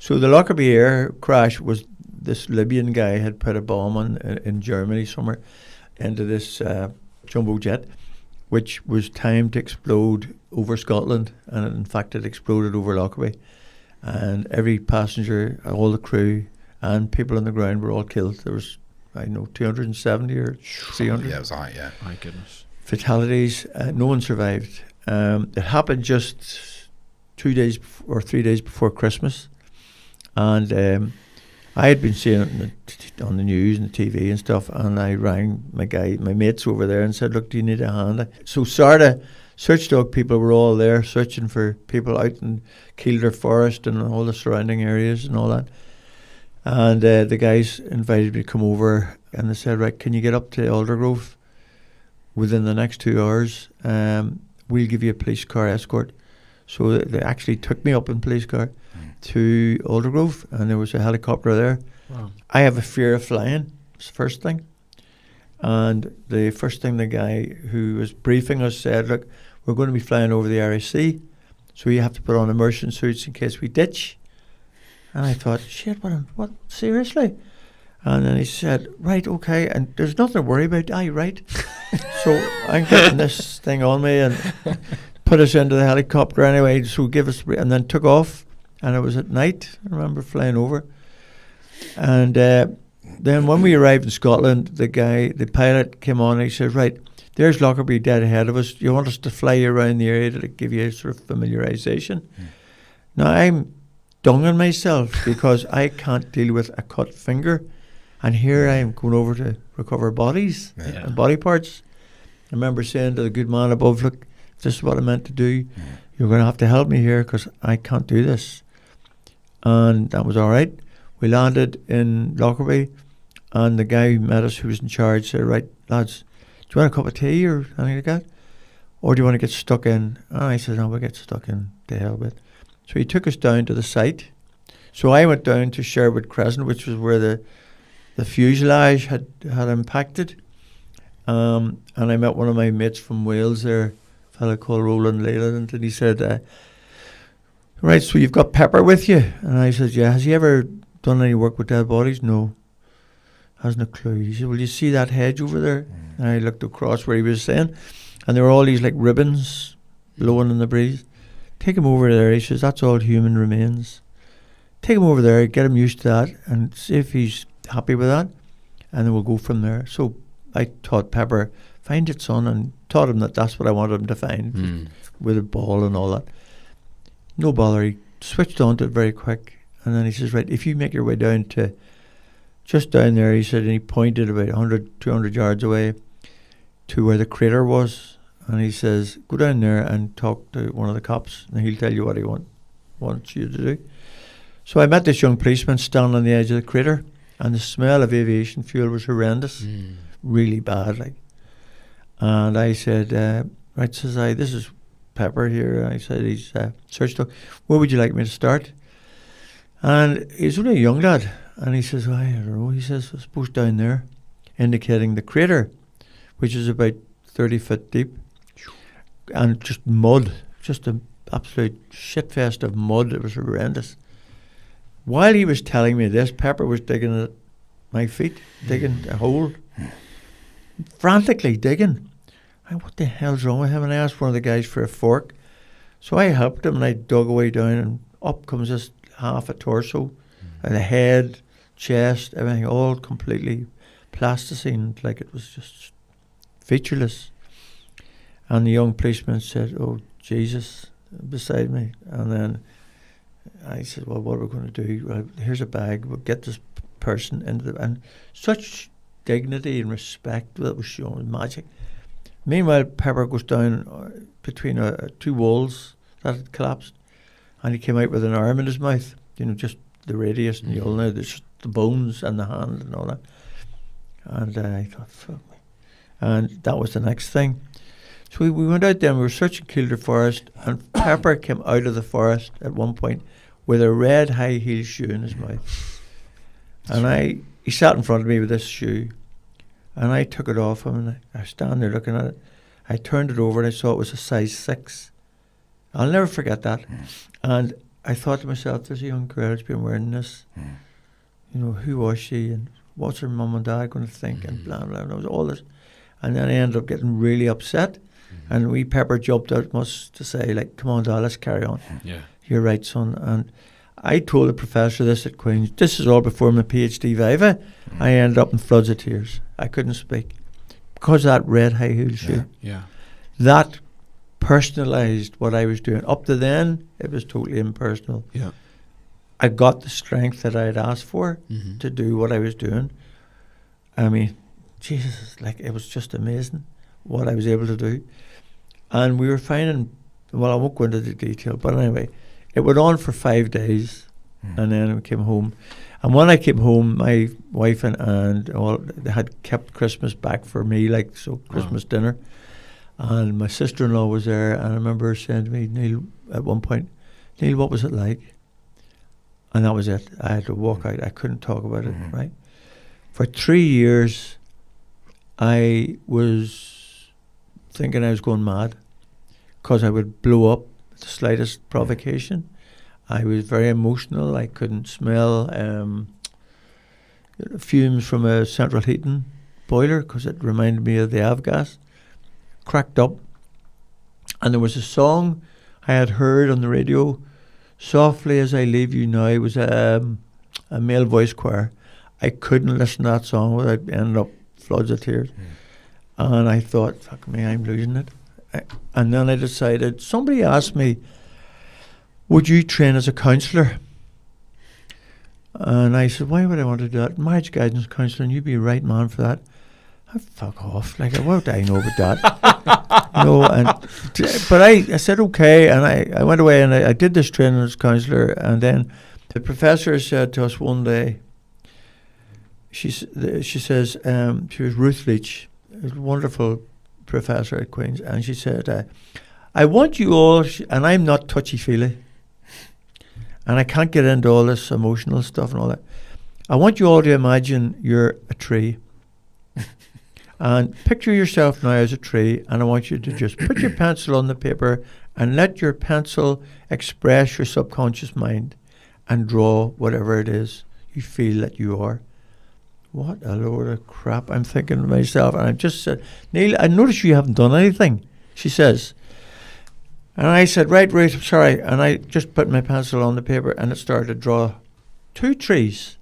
So the Lockerbie air crash was this Libyan guy had put a bomb in Germany somewhere into this jumbo jet, which was timed to explode over Scotland, and in fact it exploded over Lockerbie. And every passenger, all the crew, and people on the ground were all killed. There was, 270 or 300. Yeah, it was high, yeah. My goodness. Fatalities. No one survived. It happened just 2 days or 3 days before Christmas. And I had been seeing it on the news and the TV and stuff, and I rang my mates over there and said, look, do you need a hand? So Sarda search dog people were all there searching for people out in Kielder Forest and all the surrounding areas and all that. And the guys invited me to come over, and they said, right, can you get up to Aldergrove within the next 2 hours? We'll give you a police car escort. So they actually took me up in police car to Aldergrove, and there was a helicopter there. Wow. I have a fear of flying, was the first thing. And the first thing the guy who was briefing us said, look, we're going to be flying over the RAC, so you have to put on immersion suits in case we ditch. And I thought, shit, what, seriously? And then he said, right, okay, and there's nothing to worry about. Aye, right. So I'm getting this thing on me and put us into the helicopter anyway, so give us, and then took off. And it was at night, I remember flying over. And then when we arrived in Scotland, the pilot came on and he said, right, there's Lockerbie dead ahead of us. You want us to fly you around the area to give you a sort of familiarisation? Now, I'm dunging myself because I can't deal with a cut finger. And here I am going over to recover bodies and body parts. I remember saying to the good man above, look, if this is what I meant to do, you're going to have to help me here because I can't do this. And that was all right. We landed in Lockerbie, and the guy who met us, who was in charge, said, right, lads, do you want a cup of tea or anything like that? Or do you want to get stuck in? And I said, no, we'll get stuck in to hell with it. So he took us down to the site. So I went down to Sherwood Crescent, which was where the fuselage had impacted. And I met one of my mates from Wales there, a fellow called Roland Leyland, and he said, right, so you've got Pepper with you? And I said, yeah. Has he ever done any work with dead bodies? No. Hasn't a clue. He said, well, you see that hedge over there? And I looked across where he was saying, and there were all these like ribbons blowing in the breeze. Take him over there. He says, that's all human remains. Take him over there, get him used to that, and see if he's happy with that, and then we'll go from there. So I taught Pepper, find it, son, and taught him that that's what I wanted him to find, with a ball and all that. No bother, he switched on to it very quick, and then he says, right, if you make your way down to, just down there, he said, and he pointed about 100, 200 yards away to where the crater was, and he says, go down there and talk to one of the cops, and he'll tell you what he wants you to do. So I met this young policeman standing on the edge of the crater, and the smell of aviation fuel was horrendous, really bad, like. And I said, right, says I, this is Pepper here. I said, he's search dog. Where would you like me to start? And he's only a young lad. And he says, I don't know. He says, I suppose down there, indicating the crater, which is about 30 foot deep. And just mud, just an absolute shitfest of mud. It was horrendous. While he was telling me this, Pepper was digging at my feet, digging a hole, frantically digging. What the hell's wrong with him? And I asked one of the guys for a fork. So I helped him, and I dug away down, and up comes this half a torso, and the head, chest, everything, all completely plasticined, like it was just featureless. And the young policeman said, oh, Jesus, beside me. And then I said, well, what are we going to do? Well, here's a bag. We'll get this person into the... And such dignity and respect that was shown, magic. Meanwhile, Pepper goes down between two walls that had collapsed, and he came out with an arm in his mouth, just the radius and the ulna, just the bones and the hand and all that. And I thought, fuck me. And that was the next thing. So we went out there and we were searching Kielder Forest, and Pepper came out of the forest at one point with a red high heel shoe in his mouth. And he sat in front of me with this shoe, and I took it off him, and I stand there looking at it. I turned it over and I saw it was a size 6. I'll never forget that. And I thought to myself, there's a young girl who's been wearing this. You know, who was she, and what's her mum and dad going to think, and blah, blah, blah, all this. And then I ended up getting really upset. And wee Pepper jumped out much to say, like, come on, Dad, let's carry on. Yeah. You're right, son. And I told the professor this at Queen's. This is all before my PhD viva. I ended up in floods of tears. I couldn't speak. Because of that red high heel shoe. Yeah. That personalised what I was doing. Up to then, it was totally impersonal. Yeah. I got the strength that I had asked for to do what I was doing. I mean, Jesus, like, it was just amazing what I was able to do. And we were finding, well, I won't go into the detail, but anyway, it went on for 5 days, and then we came home. And when I came home, my wife and all, they had kept Christmas back for me, like, so Christmas dinner. And my sister-in-law was there, and I remember her saying to me, Neil, at one point, Neil, what was it like? And that was it. I had to walk out. I couldn't talk about it, right? For 3 years, I was thinking I was going mad because I would blow up at the slightest provocation. I was very emotional. I couldn't smell fumes from a central heating boiler because it reminded me of the avgas. Cracked up. And there was a song I had heard on the radio, Softly As I Leave You Now. It was a male voice choir. I couldn't listen to that song without ending up floods of tears. And I thought, fuck me, I'm losing it. And then I decided, somebody asked me, would you train as a counsellor? And I said, why would I want to do that? Marriage guidance counsellor, and you'd be the right man for that. Oh, fuck off. Like, what do I know about that? But I said, okay. And I went away and I did this training as counsellor. And then the professor said to us one day, she says, she was Ruth Leach, a wonderful professor at Queen's, and she said, I want you all, and I'm not touchy-feely, and I can't get into all this emotional stuff and all that. I want you all to imagine you're a tree, and picture yourself now as a tree, and I want you to just put your pencil on the paper and let your pencil express your subconscious mind and draw whatever it is you feel that you are. What a load of crap, I'm thinking to myself. And I just said, Neil, I noticed you haven't done anything, she says. And I said, right, Ruth, I'm sorry. And I just put my pencil on the paper and it started to draw 2 trees,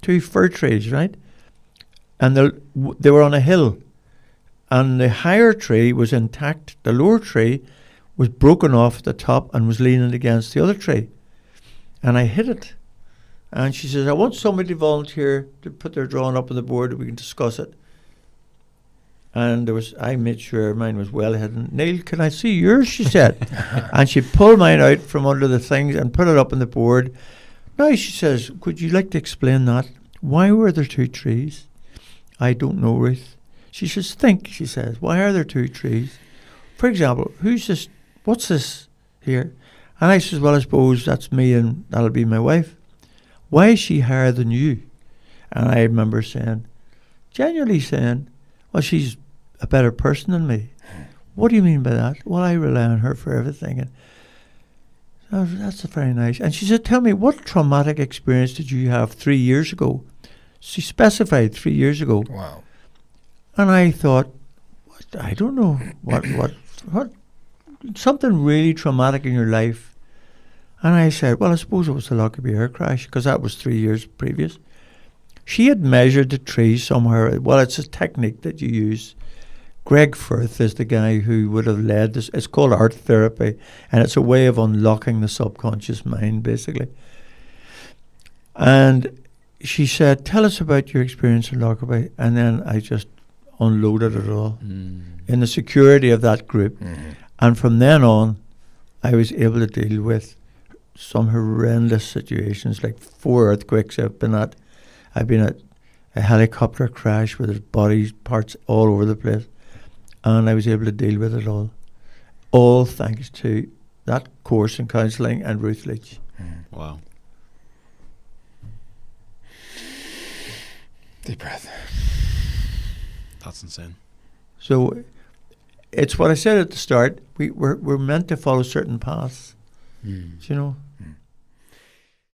2 fir trees, right? And they were on a hill. And the higher tree was intact. The lower tree was broken off at the top and was leaning against the other tree. And I hit it. And she says, I want somebody to volunteer to put their drawing up on the board and we can discuss it. And I made sure mine was well hidden. Neil, can I see yours? She said. And she pulled mine out from under the things and put it up on the board. Now, she says, would you like to explain that? Why were there 2 trees? I don't know, Ruth. She says, think, she says, why are there 2 trees? For example, who's this? What's this here? And I says, well, I suppose that's me and that'll be my wife. Why is she higher than you? And I remember saying, genuinely saying, well, she's a better person than me. What do you mean by that? Well, I rely on her for everything. And that's very nice. And she said, tell me, what traumatic experience did you have 3 years ago? She specified 3 years ago. Wow. And I thought, I don't know, what, something really traumatic in your life. And I said, well, I suppose it was the Lockerbie air crash, because that was 3 years previous. She had measured the trees somewhere. Well, it's a technique that you use. Greg Firth is the guy who would have led this. It's called art therapy, and it's a way of unlocking the subconscious mind, basically. And she said, tell us about your experience in Lockerbie. And then I just unloaded it all in the security of that group. And from then on, I was able to deal with some horrendous situations, like 4 earthquakes I've been at. I've been at a helicopter crash where there's body parts all over the place. And I was able to deal with it all thanks to that course in counselling and Ruth Leach. Wow. Deep breath. That's insane. So it's what I said at the start. We're meant to follow certain paths. Do you know?